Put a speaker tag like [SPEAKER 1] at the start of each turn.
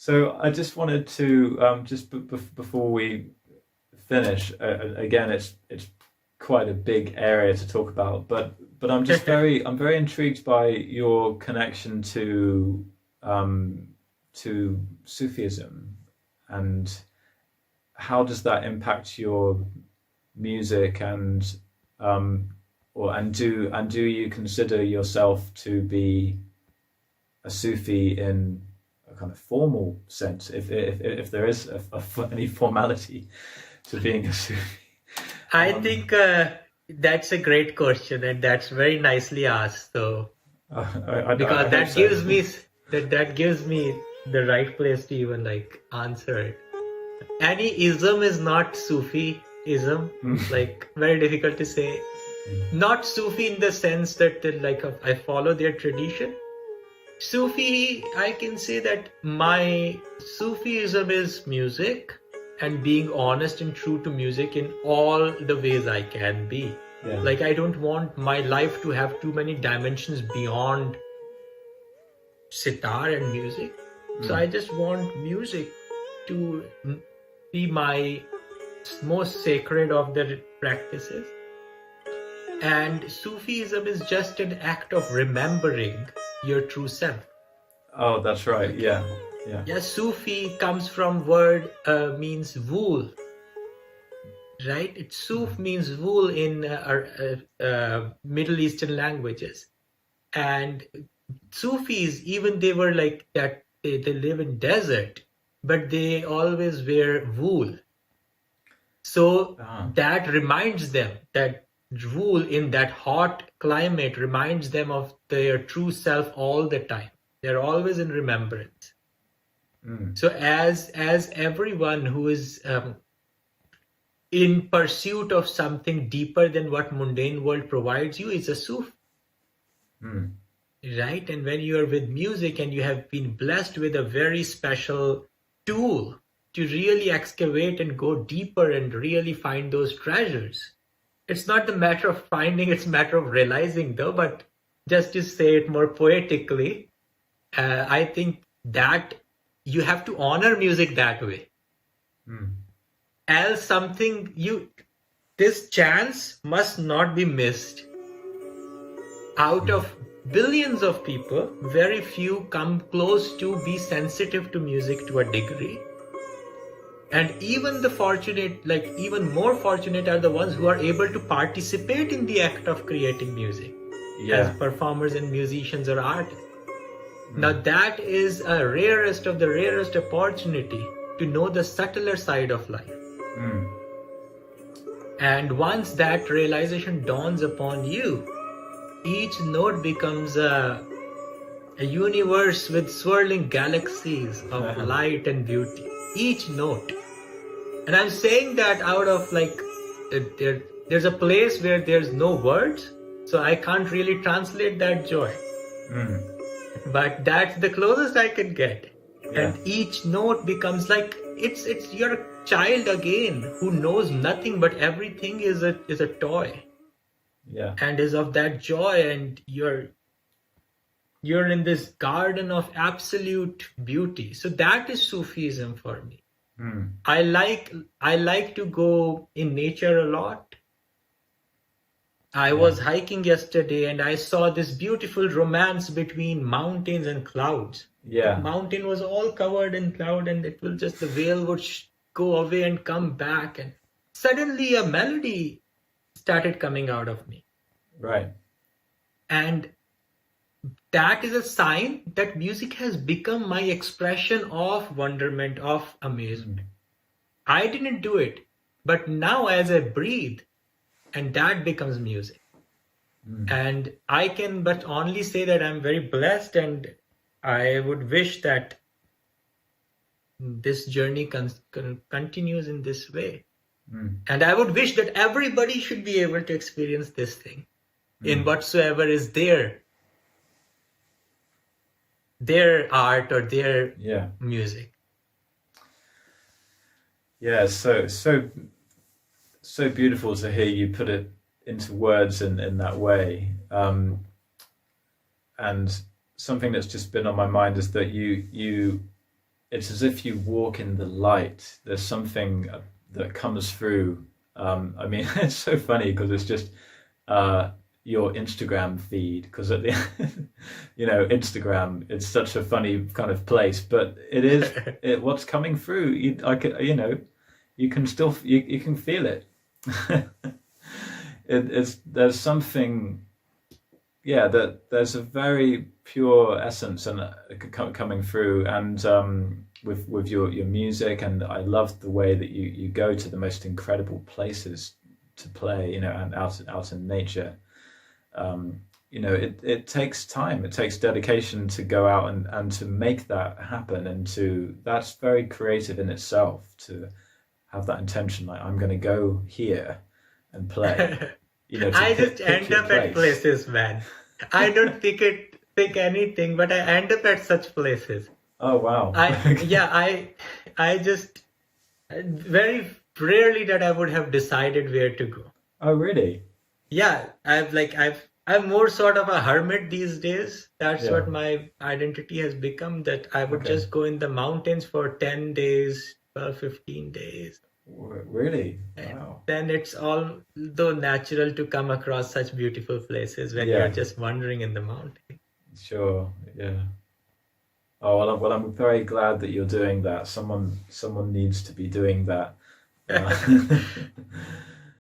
[SPEAKER 1] So I just wanted to before we finish, again, it's quite a big area to talk about, but I'm very intrigued by your connection um, to Sufism, and how does that impact your music, um, and do you consider yourself to be a Sufi in a kind of formal sense, if there is any formality to being a Sufi?
[SPEAKER 2] I
[SPEAKER 1] Um,
[SPEAKER 2] think that's a great question, and that's very nicely asked. So,
[SPEAKER 1] I
[SPEAKER 2] because
[SPEAKER 1] hope
[SPEAKER 2] that
[SPEAKER 1] so.
[SPEAKER 2] gives me that gives me the right place to even like answer it. Any ism is not Sufi ism. Like very difficult to say. Not Sufi in the sense that like I follow their tradition. Sufi, I can say that my Sufism is music and being honest and true to music in all the ways I can be.
[SPEAKER 1] Yeah.
[SPEAKER 2] Like, I don't want my life to have too many dimensions beyond sitar and music. So
[SPEAKER 1] Mm.
[SPEAKER 2] I just want music to be my most sacred of the practices. And Sufism is just an act of remembering your true self.
[SPEAKER 1] Oh, that's right.
[SPEAKER 2] Okay.
[SPEAKER 1] Yeah. Yeah.
[SPEAKER 2] Yeah, Sufi comes from word means wool, right? It Suf
[SPEAKER 1] Mm.
[SPEAKER 2] means wool in Middle Eastern languages, and Sufis even they were like that. They live in desert, but they always wear wool. So
[SPEAKER 1] Ah.
[SPEAKER 2] that reminds them that wool in that hot climate reminds them of their true self all the time. They're always in remembrance.
[SPEAKER 1] Mm.
[SPEAKER 2] So as everyone who is in pursuit of something deeper than what mundane world provides you is a Suf,
[SPEAKER 1] Mm.
[SPEAKER 2] right? And when you are with music and you have been blessed with a very special tool to really excavate and go deeper and really find those treasures. It's not the matter of finding, it's a matter of realizing though, but just to say it more poetically, I think that you have to honor music that way.
[SPEAKER 1] Mm.
[SPEAKER 2] Else something you this chance must not be missed. Out of billions of people, very few come close to be sensitive to music to a degree. And even the fortunate, like even more fortunate, are the ones who are able to participate in the act of creating music as
[SPEAKER 1] Yeah.
[SPEAKER 2] performers and musicians or artists. Now,
[SPEAKER 1] Mm.
[SPEAKER 2] that is a rarest of the rarest opportunity to know the subtler side of life.
[SPEAKER 1] Mm.
[SPEAKER 2] And once that realization dawns upon you, each note becomes a universe with swirling galaxies of light and beauty. Each note. And I'm saying that out of like, there's a place where there's no words, so I can't really translate that joy.
[SPEAKER 1] Mm.
[SPEAKER 2] But that's the closest I can get.
[SPEAKER 1] Yeah.
[SPEAKER 2] And each note becomes like it's your child again who knows nothing but everything is a toy
[SPEAKER 1] Yeah.
[SPEAKER 2] and is of that joy, and you're in this garden of absolute beauty. So that is Sufism for me.
[SPEAKER 1] Mm.
[SPEAKER 2] I like to go in nature a lot. I
[SPEAKER 1] Yeah.
[SPEAKER 2] was hiking yesterday and I saw this beautiful romance between mountains and clouds. The
[SPEAKER 1] Yeah.
[SPEAKER 2] mountain was all covered in cloud, and it will just the veil would go away and come back, and suddenly a melody started coming out of me.
[SPEAKER 1] Right.
[SPEAKER 2] And that is a sign that music has become my expression of wonderment, of amazement.
[SPEAKER 1] Mm.
[SPEAKER 2] I didn't do it, but now as I breathe, and that becomes music.
[SPEAKER 1] Mm.
[SPEAKER 2] And I can but only say that I'm very blessed, and I would wish that this journey continues in this way.
[SPEAKER 1] Mm.
[SPEAKER 2] And I would wish that everybody should be able to experience this thing in
[SPEAKER 1] Mm.
[SPEAKER 2] whatsoever is their art or their
[SPEAKER 1] Yeah.
[SPEAKER 2] music.
[SPEAKER 1] Yeah. So beautiful to hear you put it into words in that way. And something that's just been on my mind is that you it's as if you walk in the light. There's something that comes through. I mean, it's so funny because it's just your Instagram feed. Because at the Instagram, it's such a funny kind of place, but what's coming through. You can still you can feel it. There's something, yeah, that there's a very pure essence and coming through, and with your music, and I love the way that you go to the most incredible places to play, and out in nature. It takes time, it takes dedication to go out and to make that happen, and that's very creative in itself, to have that intention, like I'm going to go here and play. To
[SPEAKER 2] I just
[SPEAKER 1] pick
[SPEAKER 2] end
[SPEAKER 1] your
[SPEAKER 2] up at
[SPEAKER 1] place.
[SPEAKER 2] places, man. I don't pick anything, but I end up at such places.
[SPEAKER 1] Oh wow.
[SPEAKER 2] I just very rarely that I would have decided where to go.
[SPEAKER 1] Oh really?
[SPEAKER 2] Yeah, I'm more sort of a hermit these days. That's
[SPEAKER 1] Yeah.
[SPEAKER 2] what my identity has become, that I would
[SPEAKER 1] Okay.
[SPEAKER 2] just go in the mountains for 10 days, 12, 15 days.
[SPEAKER 1] Really?
[SPEAKER 2] And
[SPEAKER 1] Wow.
[SPEAKER 2] then it's all though natural to come across such beautiful places when
[SPEAKER 1] Yeah.
[SPEAKER 2] you're just wandering in the mountain.
[SPEAKER 1] Sure. Yeah. Oh well, I'm very glad that you're doing that. Someone needs to be doing that.